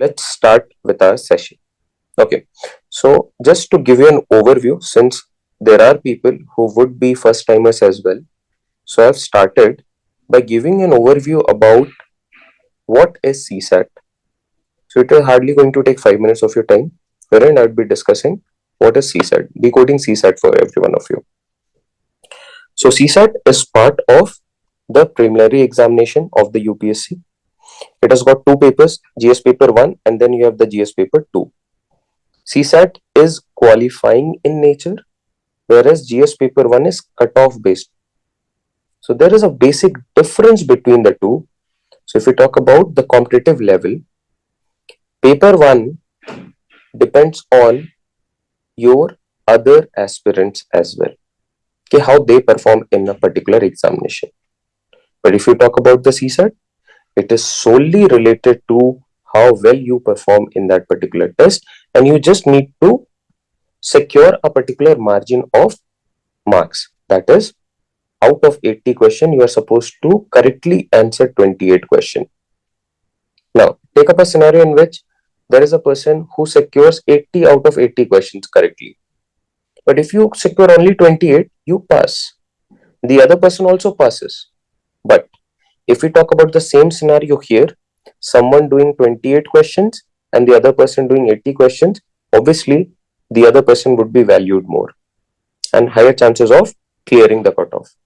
let's start with our session. Okay, so just to give you an overview, since there are people who would be first timers as well, so I've started by giving an overview about what is CSAT. So it is hardly going to take 5 minutes of your time, wherein I would be discussing what is CSAT, decoding CSAT for every one of you. So CSAT is part of the preliminary examination of the UPSC. It has got two papers, GS paper 1 and then you have the GS paper 2. CSAT is qualifying in nature, whereas GS paper 1 is cutoff based. So there is a basic difference between the two. So if we talk about the competitive level, paper 1 depends on your other aspirants as well, okay, how they perform in a particular examination. But if you talk about the CSAT, it is solely related to how well you perform in that particular test, and you just need to secure a particular margin of marks. That is, out of 80 questions, you are supposed to correctly answer 28 questions. Now, take up a scenario in which there is a person who secures 80 out of 80 questions correctly. But if you secure only 28, you pass. The other person also passes. But if we talk about the same scenario here, someone doing 28 questions and the other person doing 80 questions, obviously the other person would be valued more and higher chances of clearing the cutoff.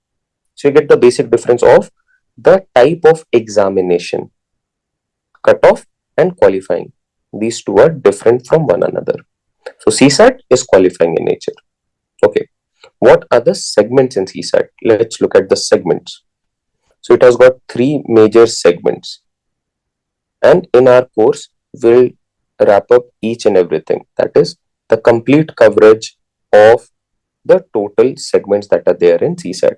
So you get the basic difference of the type of examination, cutoff and qualifying. These two are different from one another. So CSAT is qualifying in nature. Okay, what are the segments in CSAT? Let's look at the segments. So it has got three major segments, and in our course we'll wrap up each and everything, that is the complete coverage of the total segments that are there in CSAT.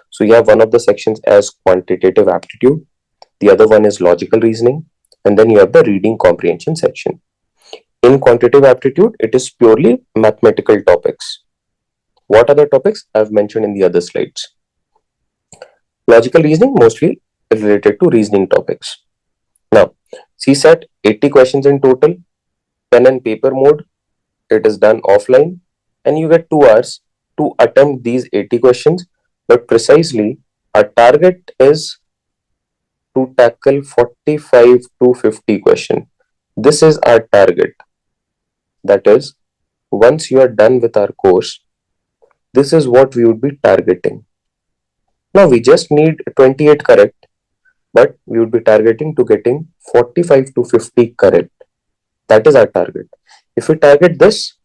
So you have one of the sections as quantitative aptitude, the other one is logical reasoning, and then you have the reading comprehension section. In quantitative aptitude, it is purely mathematical topics. What are the topics? I've mentioned in the other slides. Logical reasoning mostly related to reasoning topics. Now, CSAT 80 questions in total, pen and paper mode. It is done offline, and you get 2 hours to attempt these 80 questions. But precisely, our target is to tackle 45 to 50 questions. This is our target. That is, once you are done with our course, this is what we would be targeting. Now we just need 28 correct, but we would be targeting to getting 45 to 50 correct. That is our target. If we target this,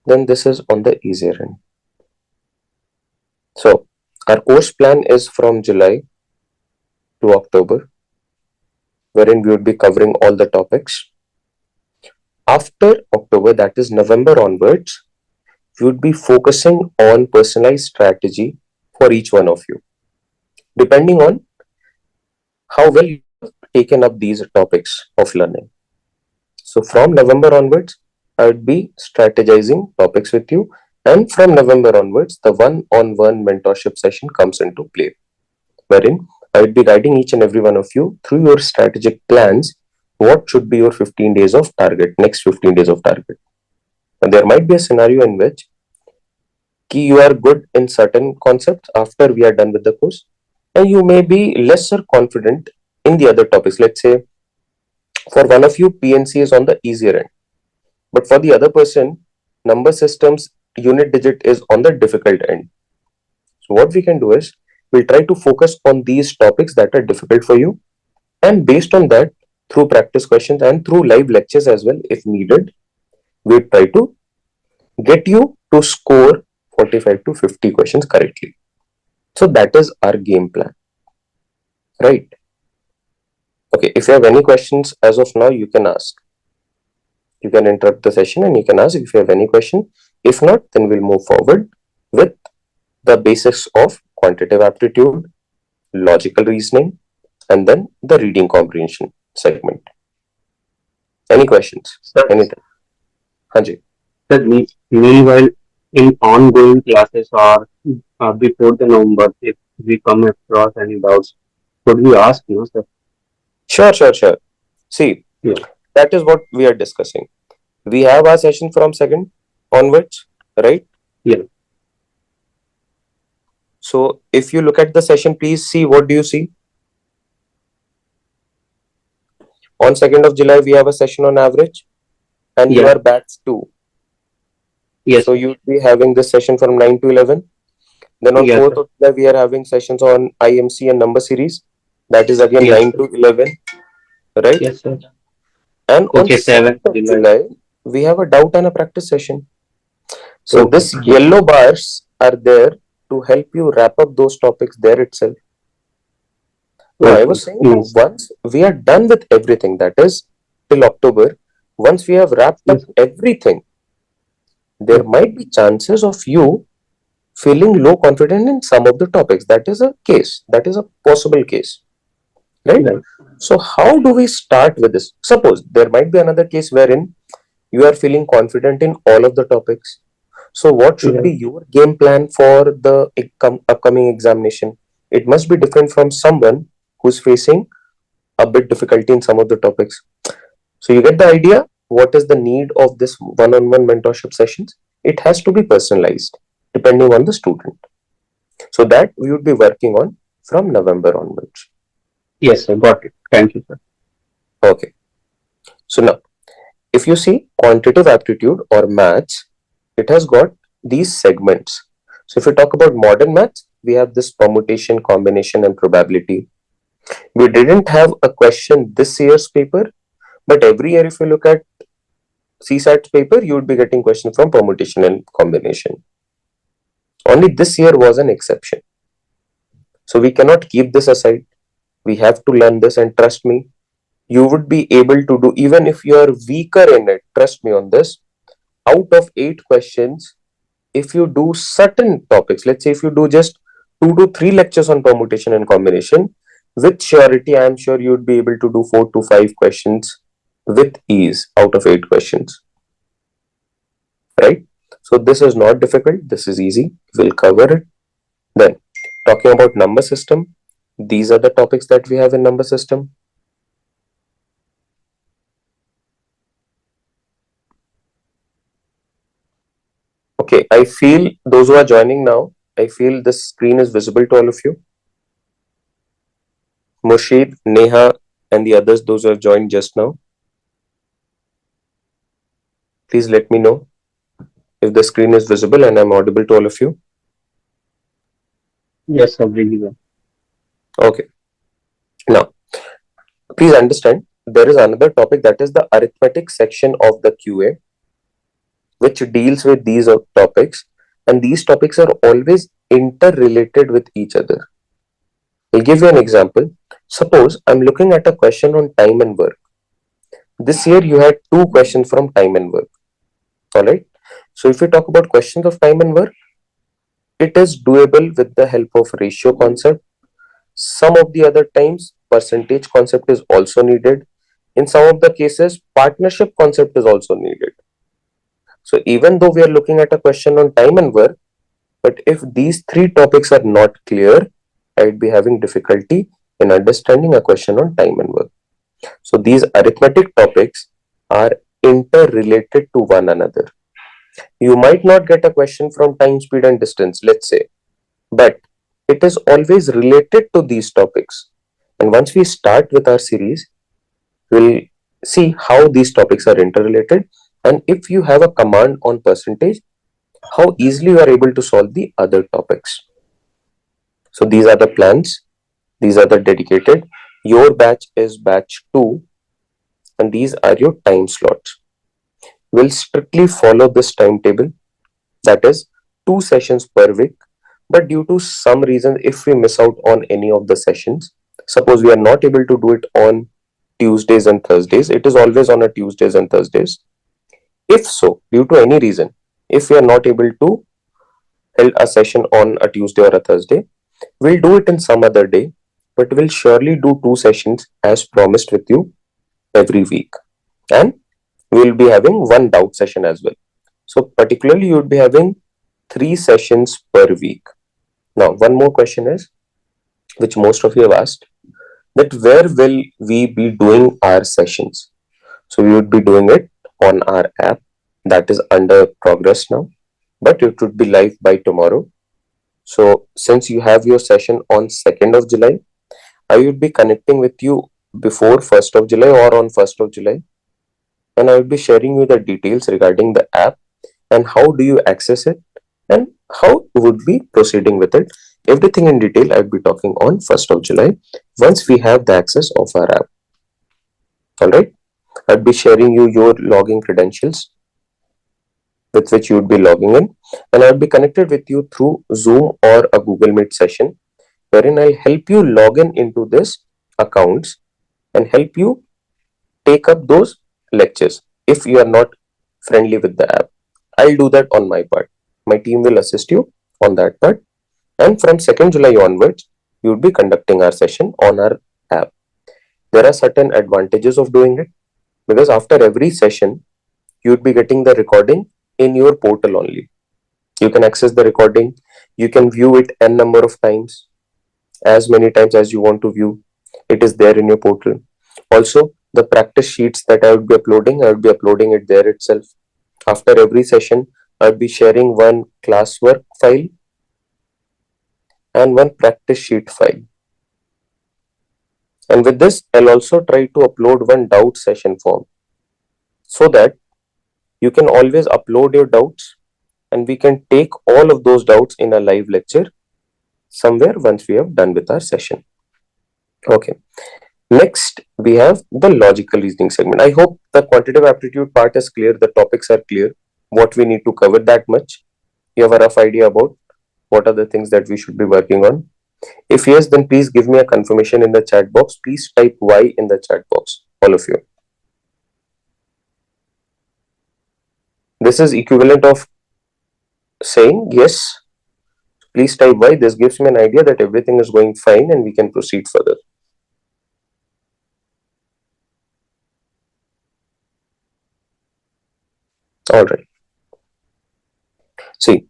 then this is on the easier end. So our course plan is from July to October, wherein we would be covering all the topics. After October, that is November onwards, we would be focusing on personalized strategy for each one of you, depending on how well you have taken up these topics of learning. So from November onwards, I would be strategizing topics with you, and from November onwards, the one-on-one mentorship session comes into play, wherein I would be guiding each and every one of you through your strategic plans. What should be your 15 days of target, next 15 days of target? And there might be a scenario in which you are good in certain concepts after we are done with the course, and you may be lesser confident in the other topics. Let's say for one of you, PNC is on the easier end, but for the other person, number systems unit digit is on the difficult end. So what we can do is we'll try to focus on these topics that are difficult for you, and based on that, through practice questions and through live lectures as well, if needed, we'll try to get you to score 45 to 50 questions correctly. So that is our game plan, right? Okay, if you have any questions as of now, you can ask. You can interrupt the session and you can ask if you have any question. If not, then we'll move forward with the basics of quantitative aptitude, logical reasoning, and then the reading comprehension segment. Any questions? Sir, Anything? Hanji. sir, meanwhile, in ongoing classes or before the November, if we come across any doubts, could we ask, sir? Sure. See, Yeah. That is what we are discussing. We have our session from second onwards, right? Yeah. So if you look at the session, please see, what do you see? On 2nd of July, we have a session on average, and you Yeah. are batch 2. Yes, So sir. you'll be having this session from 9 to 11. Then on Yes, 4th sir. of July, we are having sessions on IMC and number series. That is again Yes, 9 sir. to 11, right? Yes, sir. And on Okay, 7th 7th of July. July, we have a doubt and a practice session. So Okay. this yellow bars are there to help you wrap up those topics there itself. Now, I Okay. was saying, Nice. once we are done with everything, that is till October, once we have wrapped up Yes, sir. everything, there Okay. might be chances of you feeling low confident in some of the topics. That is a case, that is a possible case, right? Right. So, how do we start with this? Suppose there might be another case wherein you are feeling confident in all of the topics. So, what should be Right. your game plan for the upcoming examination? It must be different from someone who's facing a bit difficulty in some of the topics. So, you get the idea what is the need of this one on one mentorship sessions? It has to be personalized depending on the student. So, that we would be working on from November onwards. Yes, sir. Got it. Thank you, sir. Okay. So, now if you see quantitative aptitude or maths, it has got these segments. So if we talk about modern maths, we have this permutation, combination, and probability. We didn't have a question this year's paper, but every year if you look at CSAT's paper, you would be getting questions from permutation and combination. Only this year was an exception. So we cannot keep this aside. We have to learn this, and trust me, you would be able to do, even if you are weaker in it, trust me on this, out of 8 questions, if you do certain topics, let's say if you do just 2 to 3 lectures on permutation and combination, with surety, I am sure you would be able to do 4 to 5 questions with ease out of 8 questions, right? So this is not difficult. This is easy. We'll cover it. Then, talking about number system, these are the topics that we have in number system. Okay, I feel those who are joining now, I feel the screen is visible to all of you. Murshid, Neha, and the others, those who have joined just now, please let me know if the screen is visible and I'm audible to all of you. Yes, sir. Really well. Okay. Now, please understand there is another topic, that is the arithmetic section of the QA, which deals with these topics, and these topics are always interrelated with each other. I'll give you an example. Suppose I'm looking at a question on time and work. This year you had 2 questions from time and work. All right. So if we talk about questions of time and work, it is doable with the help of ratio concept. Some of the other times, percentage concept is also needed. In some of the cases, partnership concept is also needed. So even though we are looking at a question on time and work, but if these 3 topics are not clear, I'd be having difficulty in understanding a question on time and work. So these arithmetic topics are interrelated to one another. You might not get a question from time, speed, and distance, let's say, but it is always related to these topics. And once we start with our series, we'll see how these topics are interrelated. And if you have a command on percentage, how easily you are able to solve the other topics. So these are the plans, these are the dedicated. Your batch is batch 2, and these are your time slots. We'll strictly follow this timetable, that is 2 sessions per week. But due to some reason, if we miss out on any of the sessions, suppose we are not able to do it on Tuesdays and Thursdays, it is always on a Tuesdays and Thursdays. If so, due to any reason, if we are not able to hold a session on a Tuesday or a Thursday, we'll do it in some other day, but we'll surely do 2 sessions as promised with you every week. And we'll be having one doubt session as well. So particularly you would be having 3 sessions per week. Now, one more question is, which most of you have asked, that where will we be doing our sessions? So we would be doing it on our app that is under progress now, but it would be live by tomorrow. So since you have your session on 2nd of July, I would be connecting with you before 1st of July or on 1st of July, and I will be sharing you the details regarding the app and how do you access it and how would be proceeding with it. Everything in detail I will be talking on 1st of July once we have the access of our app. Alright, I'll be sharing you your login credentials with which you would be logging in, and I'll be connected with you through Zoom or a Google Meet session wherein I'll help you log in into this accounts and help you take up those lectures if you are not friendly with the app. I'll do that on my part. My team will assist you on that part. And from 2nd July onwards, we will be conducting our session on our app. There are certain advantages of doing it because after every session, you would be getting the recording in your portal only. You can access the recording, you can view it n number of times, as many times as you want to view. It is there in your portal. Also, the practice sheets that I would be uploading it there itself. After every session, I'll be sharing one classwork file and one practice sheet file. And with this, I'll also try to upload one doubt session form so that you can always upload your doubts and we can take all of those doubts in a live lecture somewhere once we have done with our session. Okay. Next, we have the logical reasoning segment. I hope the quantitative aptitude part is clear. The topics are clear. What we need to cover that much. You have a rough idea about what are the things that we should be working on. If yes, then please give me a confirmation in the chat box. Please type Y in the chat box, all of you. This is equivalent of saying yes. Please type Y. This gives me an idea that everything is going fine and we can proceed further. All right. See,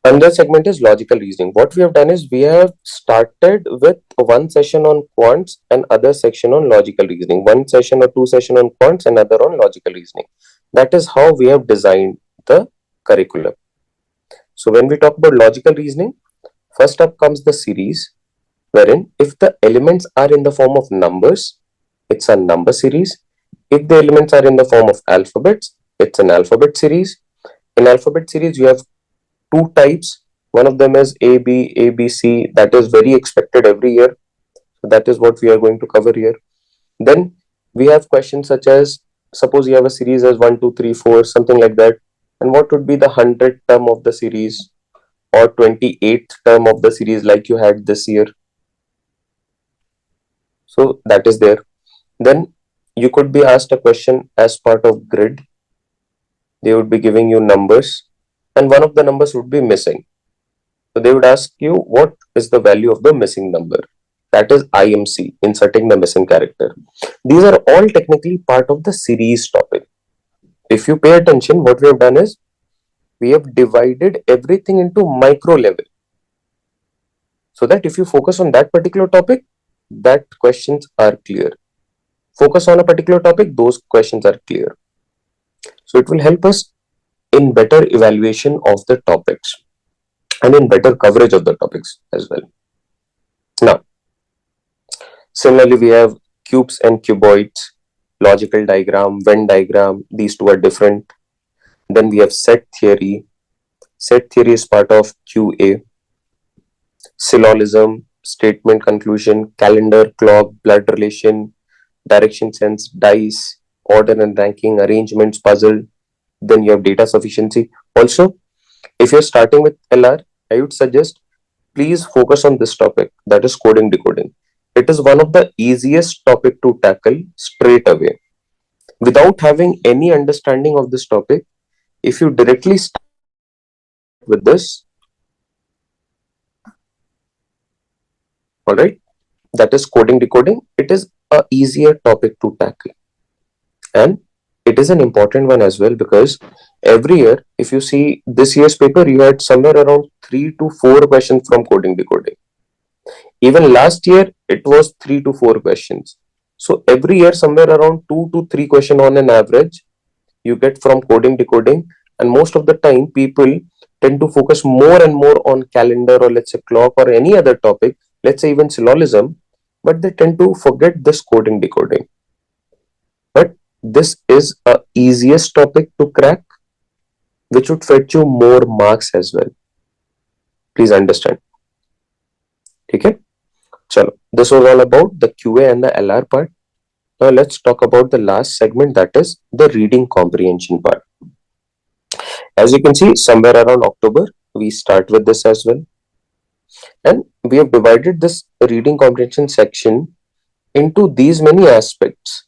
another segment is logical reasoning. What we have done is we have started with one session on quants and other section on logical reasoning. One session or two session on quants and other on logical reasoning. That is how we have designed the curriculum. So when we talk about logical reasoning, first up comes the series, wherein if the elements are in the form of numbers, it's a number series. If the elements are in the form of alphabets, it's an alphabet series. In alphabet series, you have two types. One of them is A, B, A, B, C. That is very expected every year. So that is what we are going to cover here. Then we have questions such as, suppose you have a series as 1, 2, 3, 4, something like that. And what would be the 100th term of the series or 28th term of the series like you had this year? So that is there. Then you could be asked a question as part of grid. They would be giving you numbers and one of the numbers would be missing. So they would ask you what is the value of the missing number. That is IMC, inserting the missing character. These are all technically part of the series topic. If you pay attention, what we have done is we have divided everything into micro level. So that if you focus on that particular topic, that questions are clear. Focus on a particular topic, those questions are clear. So it will help us in better evaluation of the topics and in better coverage of the topics as well. Now, similarly, we have cubes and cuboids, logical diagram, Venn diagram. These two are different. Then we have set theory. Set theory is part of QA. Syllogism, statement conclusion, calendar, clock, blood relation, direction sense, dice, order and ranking, arrangements, puzzle. Then you have data sufficiency. Also, if you're starting with LR, I would suggest please focus on this topic, that is coding decoding. It is one of the easiest topic to tackle straight away. Without having any understanding of this topic, if you directly start with this, all right, that is coding decoding, it is a easier topic to tackle. And it is an important one as well because every year, if you see this year's paper, you had somewhere around 3 to 4 questions from coding decoding. Even last year, it was 3 to 4 questions. So every year, somewhere around 2 to 3 questions on an average, you get from coding decoding. And most of the time, people tend to focus more and more on calendar, or let's say clock, or any other topic, let's say even syllogism, but they tend to forget this coding decoding. But this is a easiest topic to crack, which would fetch you more marks as well. Please understand. Okay? Chalo. This was all about the QA and the LR part. Now let's talk about the last segment, that is the reading comprehension part. As you can see, somewhere around October, we start with this as well. And we have divided this reading comprehension section into these many aspects.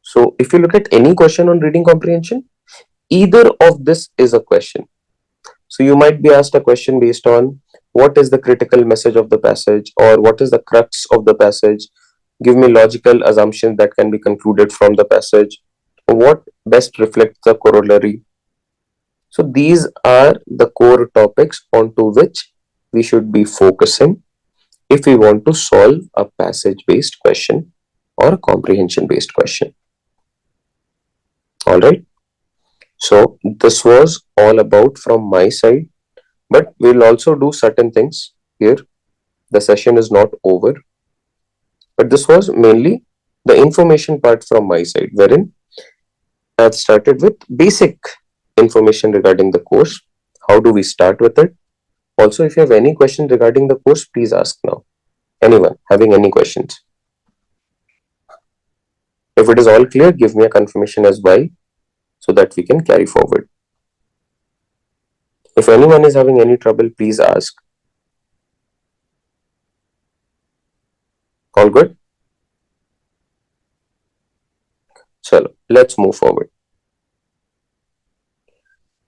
So if you look at any question on reading comprehension, either of this is a question. So you might be asked a question based on what is the critical message of the passage, or what is the crux of the passage. Give me logical assumptions that can be concluded from the passage. What best reflects the corollary. So these are the core topics onto which we should be focusing if we want to solve a passage based question or a comprehension based question. All right. So this was all about from my side, but we'll also do certain things here. The session is not over, but this was mainly the information part from my side, wherein I've started with basic information regarding the course. How do we start with it? Also, if you have any questions regarding the course, please ask now. Anyone having any questions? If it is all clear, give me a confirmation as why, so that we can carry forward. If anyone is having any trouble, please ask. All good? So let's move forward.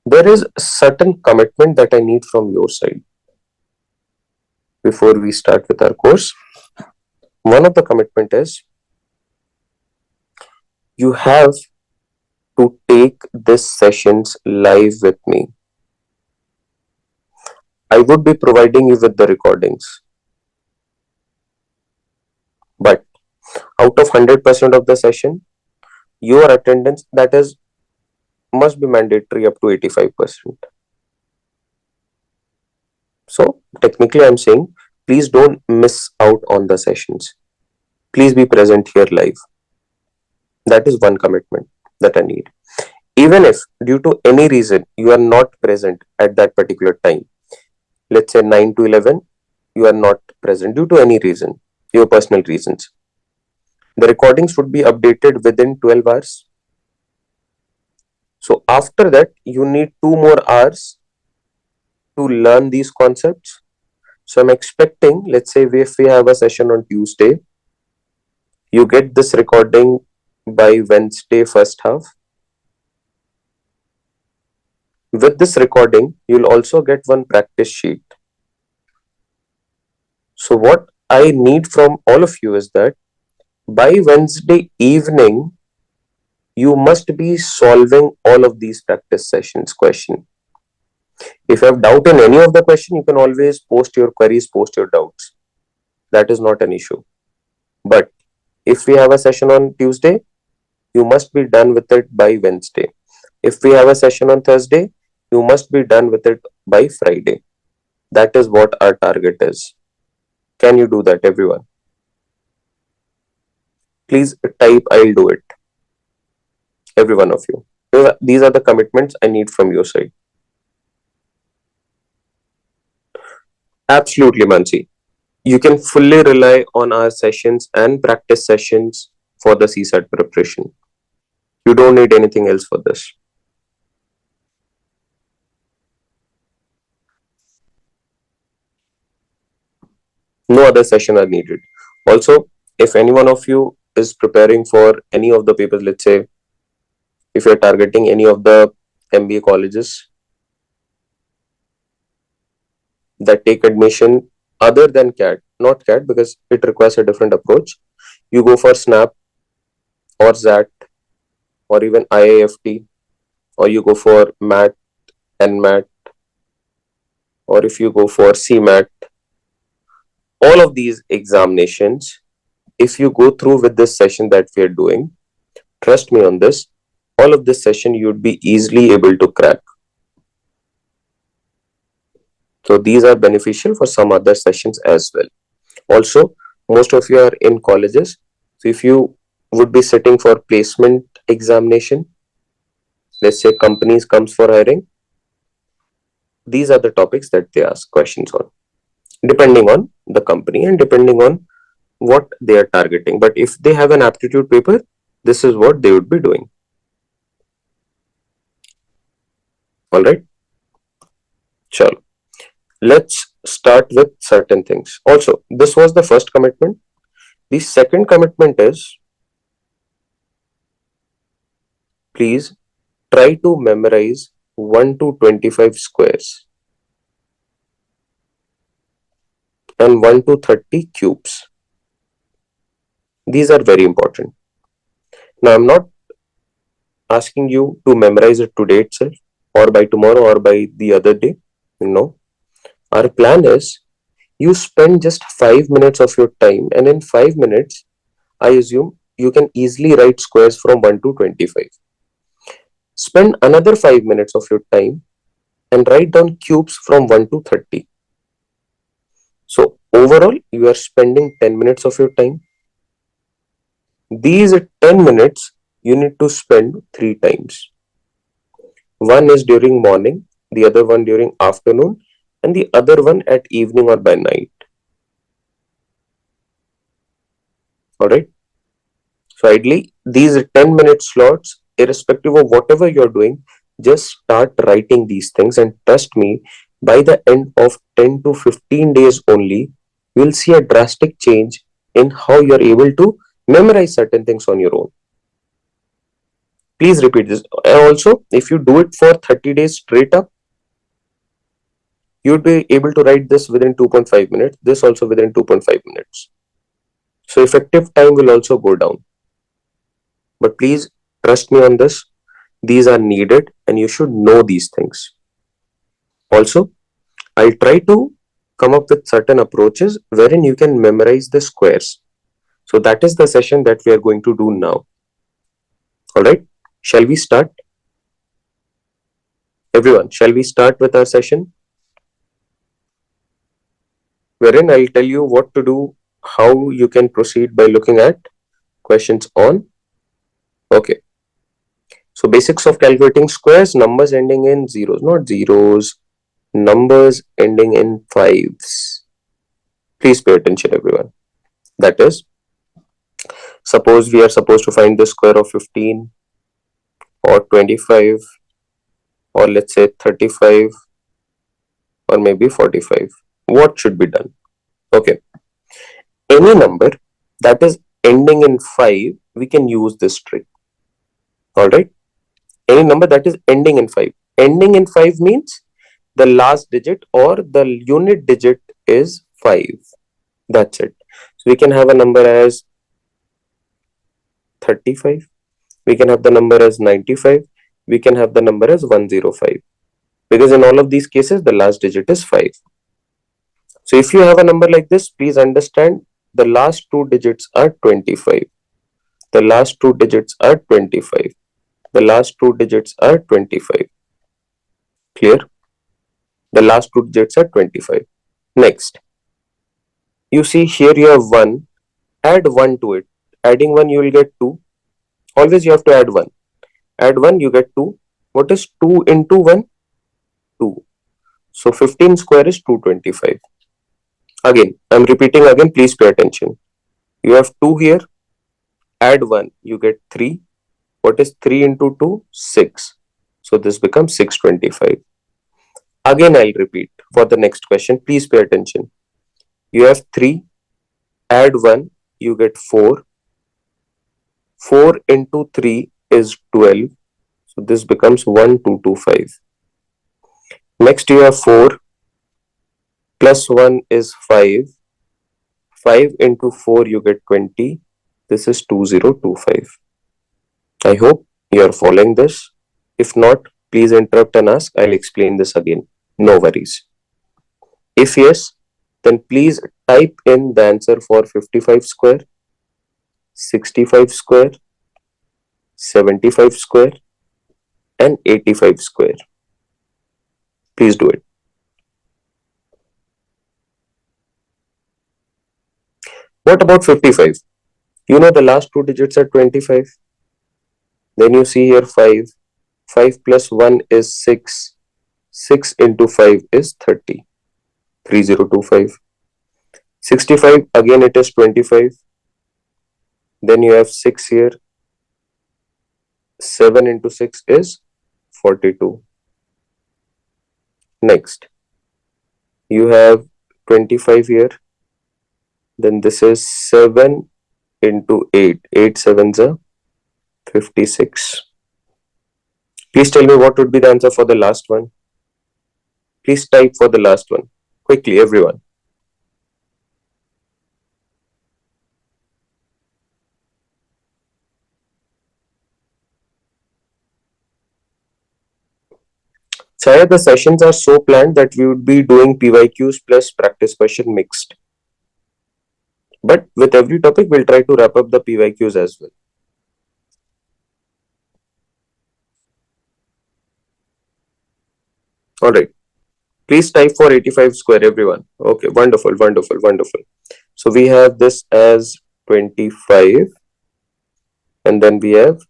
There is certain commitment that I need from your side before we start with our course. One of the commitment is you have to take this sessions live with me. I would be providing you with the recordings, but out of 100% of the session, your attendance, that is, must be mandatory up to 85%. So technically I'm saying, please don't miss out on the sessions. Please be present here live. That is one commitment that I need. Even if due to any reason you are not present at that particular time, let's say 9 to 11, you are not present due to any reason, your personal reasons, the recordings would be updated within 12 hours. So after that, you need 2 more hours to learn these concepts. So I'm expecting, let's say if we have a session on Tuesday, you get this recording by Wednesday first half. With this recording, you'll also get one practice sheet. So what I need from all of you is that by Wednesday evening, you must be solving all of these practice sessions question. If you have doubt in any of the question, you can always post your queries, post your doubts. That is not an issue. But if we have a session on Tuesday, you must be done with it by Wednesday. If we have a session on Thursday, you must be done with it by Friday. That is what our target is. Can you do that, everyone? Please type, I'll do it. Every one of you. These are the commitments I need from your side. Absolutely, Mansi. You can fully rely on our sessions and practice sessions for the CSAT preparation. You don't need anything else for this. No other session are needed. Also, if any one of you is preparing for any of the papers, let's say if you're targeting any of the MBA colleges that take admission other than CAT, not CAT because it requires a different approach, you go for SNAP or ZAT or even IAFT, or you go for MAT and MAT, or if you go for CMAT, all of these examinations if you go through with this session that we are doing, trust me on this, all of this session you'd be easily able to crack. So these are beneficial for some other sessions as well. Also, most of you are in colleges. So if you would be sitting for placement examination, let's say companies comes for hiring, these are the topics that they ask questions on, depending on the company and depending on what they are targeting. But if they have an aptitude paper, this is what they would be doing. All right. Sure. Let's start with certain things. Also, this was the first commitment. The second commitment is, please try to memorize 1 to 25 squares and 1 to 30 cubes. These are very important. Now, I'm not asking you to memorize it today itself or by tomorrow or by the other day. No. Our plan is you spend just 5 minutes of your time, and in 5 minutes, I assume you can easily write squares from 1 to 25. Spend another 5 minutes of your time and write down cubes from 1 to 30. So overall, you are spending 10 minutes of your time. These 10 minutes you need to spend 3 times. One is during morning, the other one during afternoon, and the other one at evening or by night. Alright. So ideally, these 10-minute slots, irrespective of whatever you're doing, just start writing these things, and trust me, by the end of 10 to 15 days only, you'll see a drastic change in how you're able to memorize certain things on your own. Please repeat this. And also, if you do it for 30 days straight up, you'd be able to write this within 2.5 minutes, this also within 2.5 minutes. So effective time will also go down. But please trust me on this. These are needed and you should know these things. Also, I'll try to come up with certain approaches wherein you can memorize the squares. So that is the session that we are going to do now. Alright, shall we start? Everyone, shall we start with our session? Wherein I'll tell you what to do, how you can proceed by looking at questions on. Okay. So basics of calculating squares, numbers ending in zeros, not zeros, numbers ending in fives. Please pay attention, everyone. That is, suppose we are supposed to find the square of 15 or 25 or let's say 35 or maybe 45. What should be done? Okay. Any number that is ending in 5, we can use this trick. Alright. Any number that is ending in 5. Ending in 5 means the last digit or the unit digit is 5. That's it. So we can have a number as 35. We can have the number as 95. We can have the number as 105. Because in all of these cases, the last digit is 5. So if you have a number like this, please understand the last two digits are 25. The last two digits are 25. The last two digits are 25. Clear? The last two digits are 25. Next, you see here you have 1. Add 1 to it. Adding 1, you will get 2. Always you have to add 1. Add 1, you get 2. What is 2 into 1? 2. So 15 square is 225. Again, I'm repeating again, please pay attention. You have 2 here. Add 1, you get 3. What is 3 into 2? 6. So this becomes 625. Again, I'll repeat for the next question. Please pay attention. You have 3. Add 1, you get 4. 4 into 3 is 12. So this becomes 1225. Next, you have 4. Plus 1 is 5. 5 into 4, you get 20. This is 2025. I hope you are following this. If not, please interrupt and ask. I'll explain this again. No worries. If yes, then please type in the answer for 55 square 65 square, 75 square, and 85 square. Please do it. What about 55? You know the last two digits are 25. Then you see here 5. 5 plus 1 is 6. 6 into 5 is 30. 3025. 65, again it is 25. Then you have 6 here. 7 into 6 is 42. Next, you have 25 here. Then this is 7 into 8. 8 sevens are 56. Please tell me what would be the answer for the last one. Please type for the last one. Quickly, everyone. Chaya, the sessions are so planned that we would be doing PYQs plus practice question mixed. But with every topic, we'll try to wrap up the PYQs as well. All right. Please type for 85 square, everyone. Okay, wonderful, wonderful, wonderful. So we have this as 25, and then we have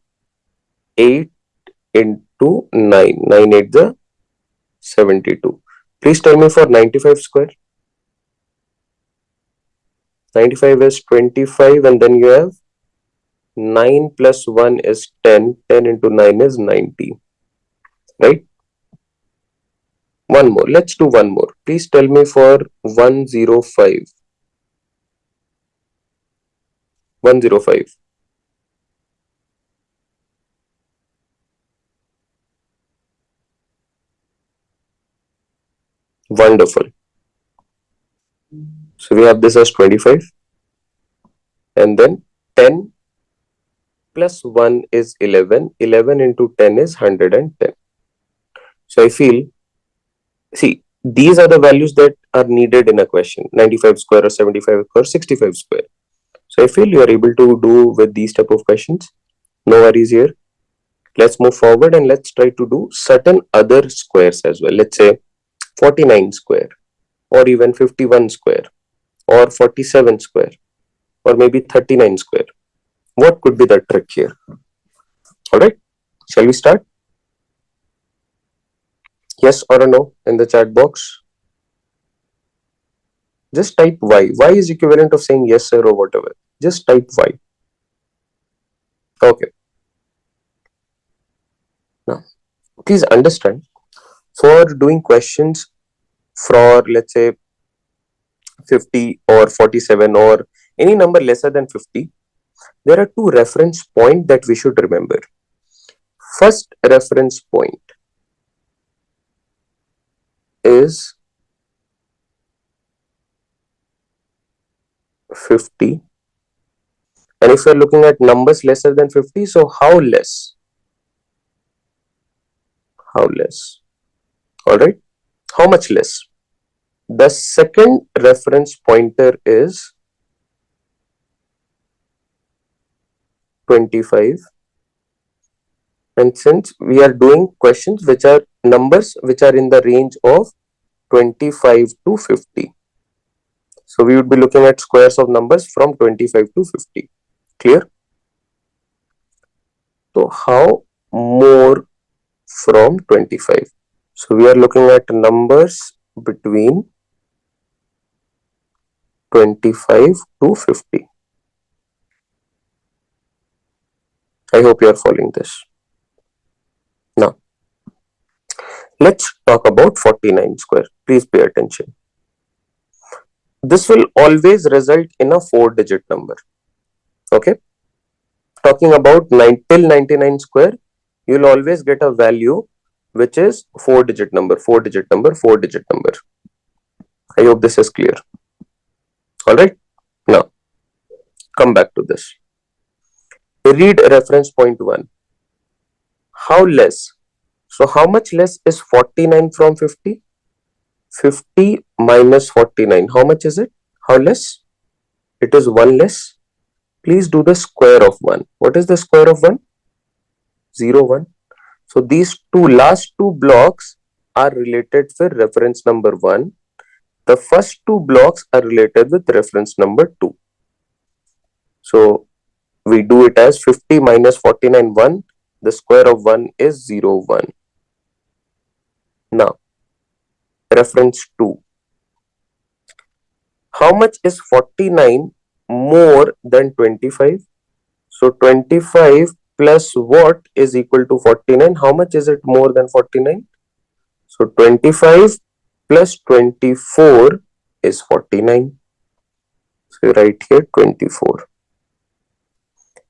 8 into 9. 9 8 the 72. Please tell me for 95 square. 95 is 25, and then you have 9 plus 1 is 10. 10 into 9 is 90. Right? One more. Let's do one more. Please tell me for 105. 105. Wonderful. So we have this as 25, and then 10 plus 1 is 11. 11 into 10 is 110. So I feel, see, these are the values that are needed in a question. 95 square or 75 square, 65 square. So I feel you are able to do with these type of questions. No worries here. Let's move forward and let's try to do certain other squares as well. Let's say 49 square, or even 51 square, or 47 square, or maybe 39 square. What could be the trick here? All right, shall we start? Yes or a no in the chat box. Just type Y. Y is equivalent of saying yes sir or whatever. Just type Y. Okay. Now, please understand, for doing questions for, let's say, 50 or 47 or any number lesser than 50, there are two reference points that we should remember. First reference point is 50, and if you're looking at numbers lesser than 50, so how less? How less? All right, how much less? The second reference pointer is 25, and since we are doing questions which are numbers which are in the range of 25 to 50, so we would be looking at squares of numbers from 25 to 50. Clear? So how more from 25? So we are looking at numbers between 25 to 50. I hope you are following this. Now, let's talk about 49 square. Please pay attention. This will always result in a 4-digit number. Okay? Talking about till 99 square, you'll always get a value which is 4-digit number, 4-digit number, 4-digit number. I hope this is clear. All right? Now, come back to this. Read reference point 1. How less? So, how much less is 49 from 50? 50 minus 49. How much is it? How less? It is 1 less. please do the square of 1. What is the square of 1? 0, 1. So these last two blocks are related with reference number 1. The first two blocks are related with reference number 2. So we do it as 50 minus 49, 1. The square of 1 is 0, 1. Now, reference 2. How much is 49 more than 25? So 25 plus what is equal to 49? How much is it more than 49? So 25 plus 24 is 49. So you write here 24.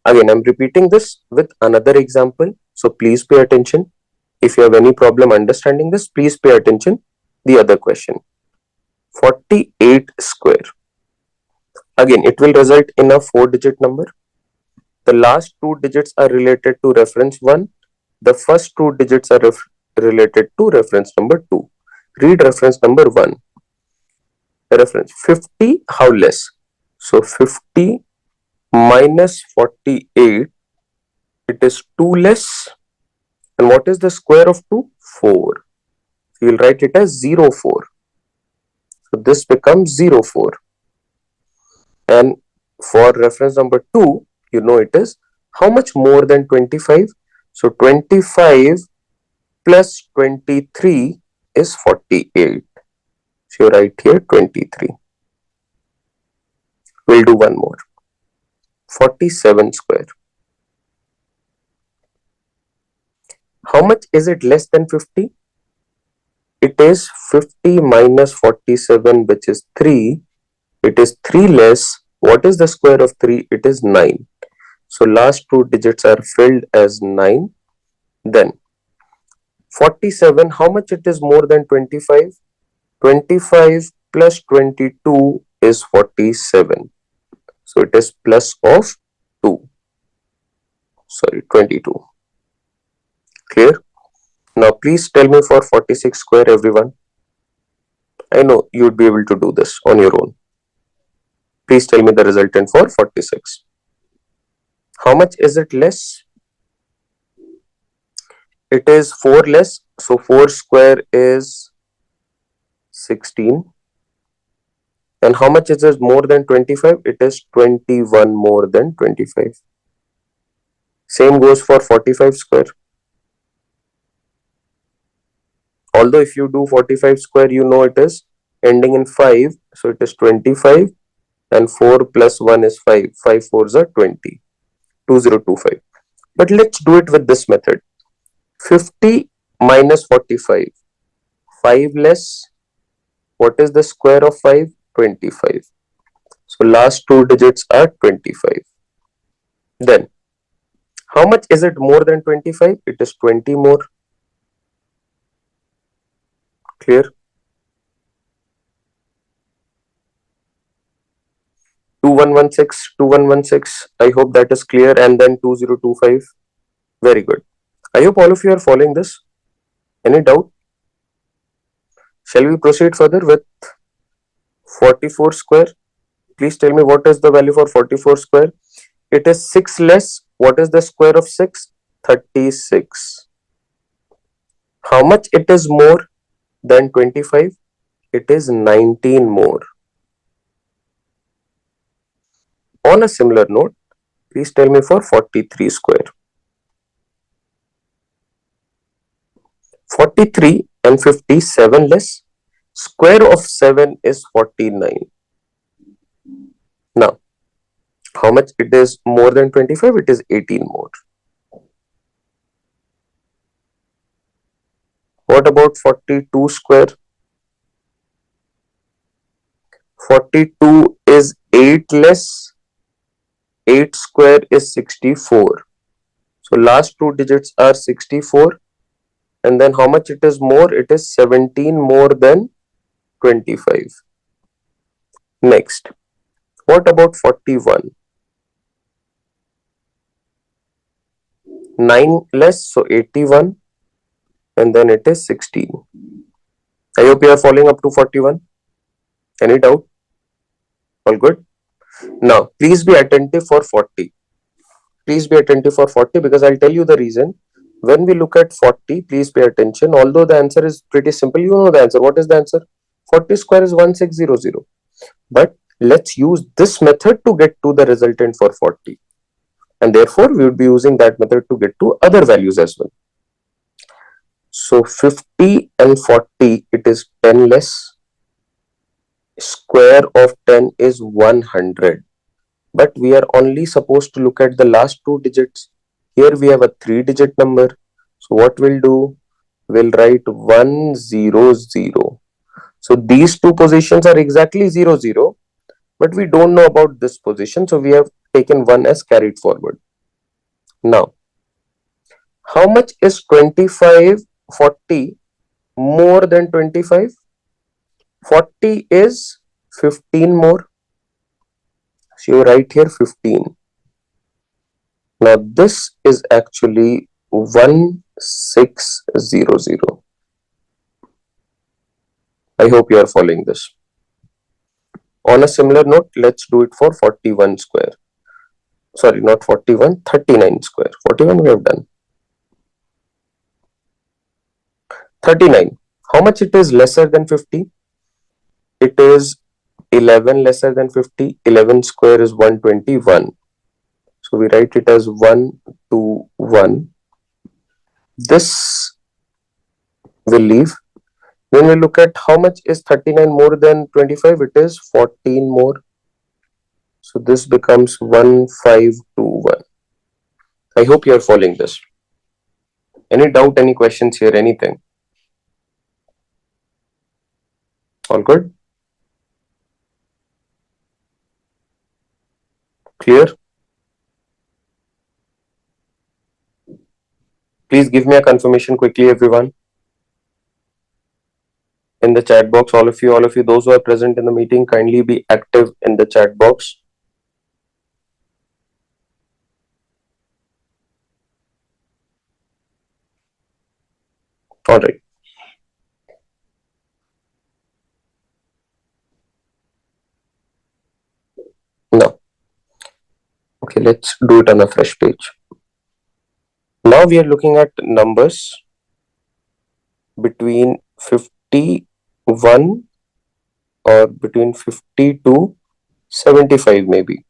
Again, I'm repeating this with another example. So please pay attention. If you have any problem understanding this, please pay attention. The other question. 48 square. Again, it will result in a 4-digit number. The last two digits are related to reference 1. The first two digits are related to reference number 2. Read reference number 1. Reference 50, how less? So 50 minus 48, it is 2 less. And what is the square of 2? 4. So you'll write it as 0, 4. So this becomes 0, 4. And for reference number 2, you know it is how much more than 25? So 25 plus 23 is 48. So you write here 23. We'll do one more. 47 square. How much is it less than 50? It is 50 minus 47, which is 3. It is 3 less. What is the square of 3? It is 9. So last two digits are filled as 9. Then 47, how much it is more than 25? 25 plus 22 is 47. So it is plus of 2. Sorry, 22. Clear? Now please tell me for 46 square, everyone. I know you'd be able to do this on your own. Please tell me the resultant for 46. How much is it less? It is 4 less. So 4 square is 16. And how much is it more than 25? It is 21 more than 25. Same goes for 45 square. Although if you do 45 square, you know it is ending in 5. So it is 25 and 4 plus 1 is 5. 5 4s are 20. 2025. But let's do it with this method. 50 minus 45. 5 less. What is the square of 5? 25. So last two digits are 25. Then, how much is it more than 25? It is 20 more. Clear? 2116, 2116. I hope that is clear. And then 2025. Very good. I hope all of you are following this. Any doubt? Shall we proceed further with 44 square? Please tell me what is the value for 44 square. It is 6 less. What is the square of 6? 36. How much it is more than 25? It is 19 more. On a similar note, please tell me for 43 square. 43 and 57 less. Square of 7 is 49. Now, how much it is more than 25? It is 18 more. What about 42 square? 42 is 8 less. 8 square is 64. So last two digits are 64. And then how much it is more? It is 17 more than 25. Next, what about 41? 9 less, so 81. And then it is 16. I hope you are following up to 41. Any doubt? All good? Now, please be attentive for 40. Please be attentive for 40 because I'll tell you the reason. When we look at 40, please pay attention. Although the answer is pretty simple, you know the answer. What is the answer? 40 square is 1600. But let's use this method to get to the resultant for 40. And therefore, we would be using that method to get to other values as well. So 50 and 40, it is 10 less. Square of 10 is 100. But we are only supposed to look at the last two digits. Here we have a 3-digit number. So what we'll do, we'll write 100. So these two positions are exactly 00, but we don't know about this position. So we have taken 1 as carried forward. Now, how much is 25, 40 more than 25? 40 is 15 more. So you write here 15. Now this is actually 1600. I hope you are following this. On a similar note, let's do it for 41 square. Sorry, not 41, 39 square. 41 we have done. 39. How much it is lesser than 50? It is 11 lesser than 50. 11 square is 121. So we write it as 121. This will leave. When we look at how much is 39 more than 25, it is 14 more. So this becomes 1521. I hope you are following this. Any doubt, any questions here, anything? All good? Clear? Please give me a confirmation quickly, everyone. In the chat box, all of you, those who are present in the meeting, kindly be active in the chat box. All right. Now, okay, let's do it on a fresh page. Now we are looking at numbers between 51 or between 50 to 75 maybe.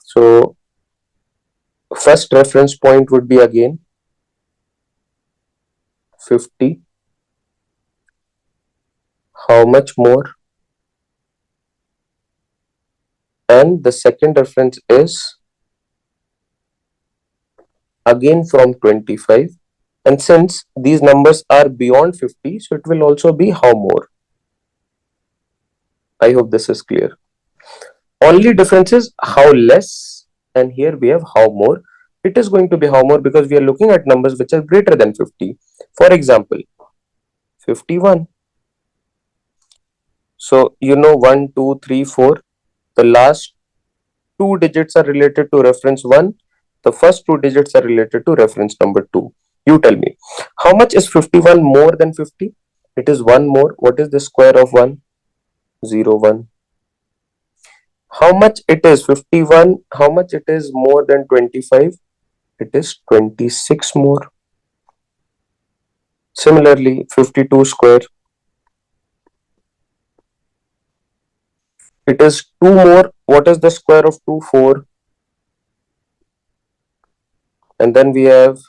So first reference point would be again 50. How much more? And the second reference is again from 25. And since these numbers are beyond 50, so it will also be how more. I hope this is clear. Only difference is how less, and here we have how more. It is going to be how more because we are looking at numbers which are greater than 50. For example, 51. So you know 1, 2, 3, 4. The last two digits are related to reference 1. The first two digits are related to reference number 2. You tell me, how much is 51 more than 50? It is 1 more. What is the square of 1? 0, 1. How much it is 51? How much it is more than 25? It is 26 more. Similarly, 52 square. It is 2 more. What is the square of 2? 4. And then we have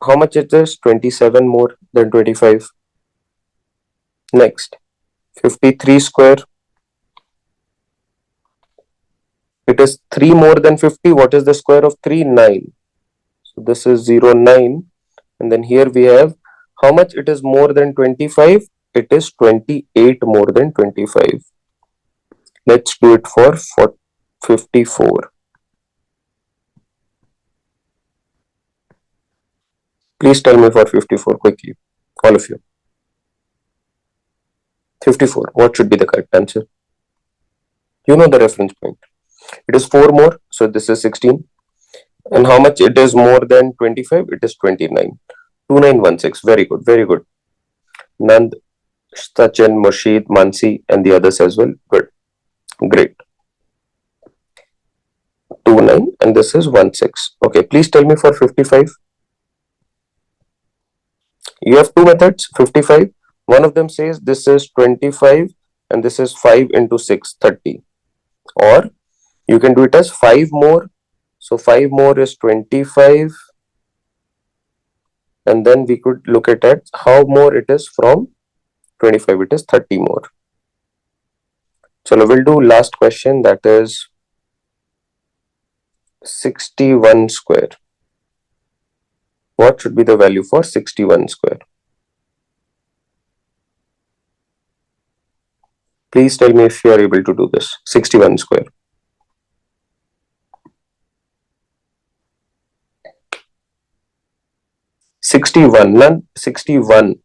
how much it is? 27 more than 25. Next, 53 square. It is 3 more than 50. What is the square of 3? 9. So this is 0, 9. And then here we have how much it is more than 25. It is 28 more than 25. Let's do it for 54. Please tell me for 54 quickly, all of you. 54. What should be the correct answer? You know the reference point. It is 4 more, so this is 16. And how much it is more than 25? It is 29. 2916. Very good, very good. Nand, Sachin, Murshid, Mansi, and the others as well. Good. Great. 29 and this is 16. Okay, please tell me for 55. You have two methods, 55. One of them says this is 25 and this is 5 into 6, 30. Or you can do it as 5 more. So 5 more is 25. And then we could look at it how more it is from 25. It is 30 more. So we'll do last question, that is 61 square. What should be the value for 61 square? Please tell me if you are able to do this. 61 square. 61, none, 61.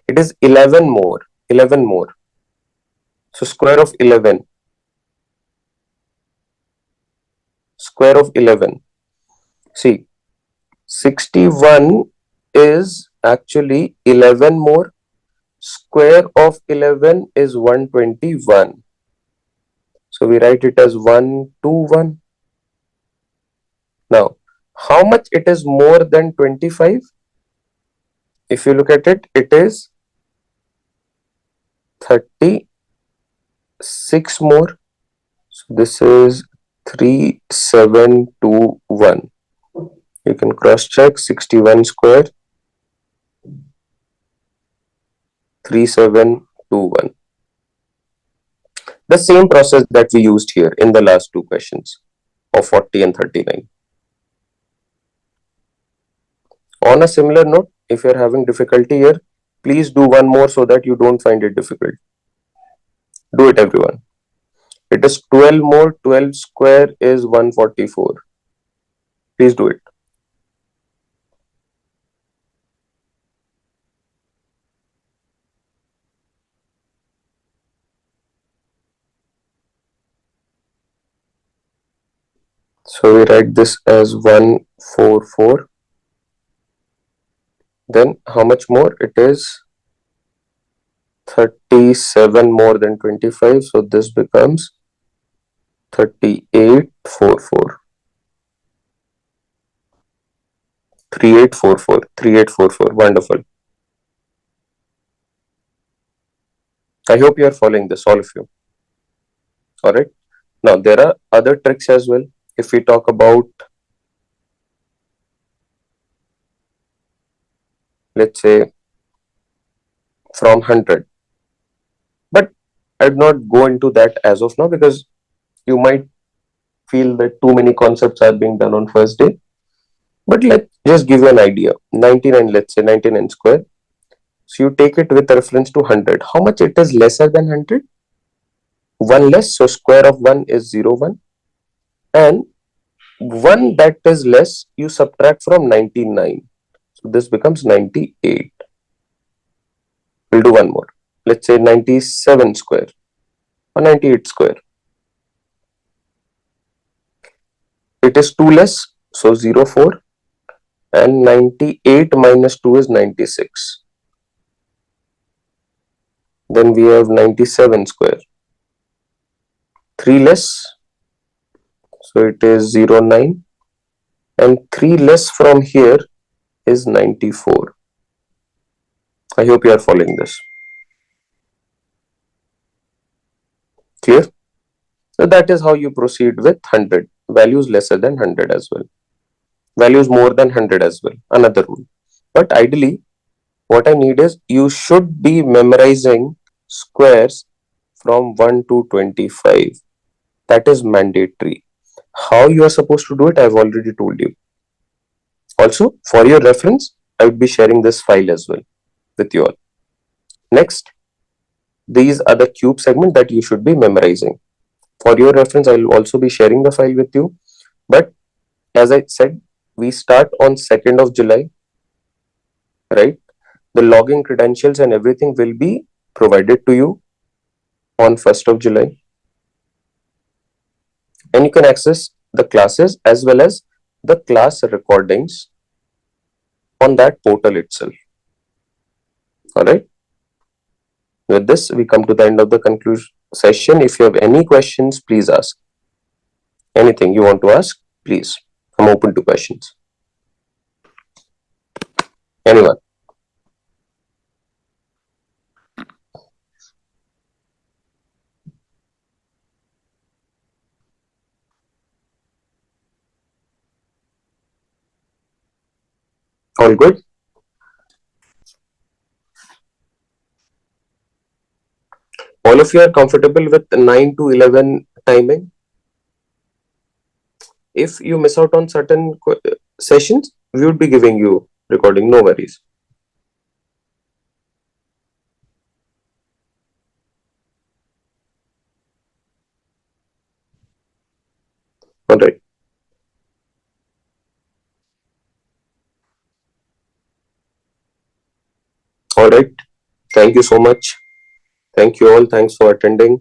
It is 11 more. 11 more. So square of 11. Square of 11. See, 61 is actually 11 more. Square of 11 is 121. So we write it as 121. Now, how much it is more than 25? If you look at it, it is 36 more. So this is 3721. You can cross check 61 square 3721. The same process that we used here in the last two questions of 40 and 39. On a similar note, if you're having difficulty here, please do one more so that you don't find it difficult. Do it, everyone. It is 12 more. 12 square is 144. Please do it. So we write this as 144. Then how much more? It is 37 more than 25. So this becomes 3844. 3844. 3844. Wonderful. I hope you are following this, all of you. All right. Now there are other tricks as well. If we talk about, let's say, from 100, but I'd not go into that as of now because you might feel that too many concepts are being done on first day. But let's just give you an idea. 99, let's say 99 square. So you take it with reference to 100. How much it is lesser than 100? 1 less. So square of 1 is 0, 1. And 1 that is less, you subtract from 99. So this becomes 98. We'll do one more. Let's say 97 square or 98 square. It is 2 less. So 0, 4. And 98 minus 2 is 96. Then we have 97 square. 3 less. So it is 0, 9. And 3 less from here is 94. I hope you are following this. Clear? So that is how you proceed with 100. Values lesser than 100 as well. Values more than 100 as well. Another rule. But ideally, what I need is you should be memorizing squares from 1 to 25. That is mandatory. How you are supposed to do it, I've already told you. Also, for your reference, I would be sharing this file as well with you all. Next, these are the cube segments that you should be memorizing. For your reference, I will also be sharing the file with you. But as I said, we start on 2nd of July, right? The login credentials and everything will be provided to you on 1st of July. And you can access the classes as well as the class recordings on that portal itself. All right. With this, we come to the end of the conclusion session. If you have any questions, please ask. Anything you want to ask, please. I'm open to questions. Anyone? All good? All of you are comfortable with 9 to 11 timing? If you miss out on certain sessions, we would be giving you recording, no worries. All right. All right. Thank you so much. Thank you all. Thanks for attending.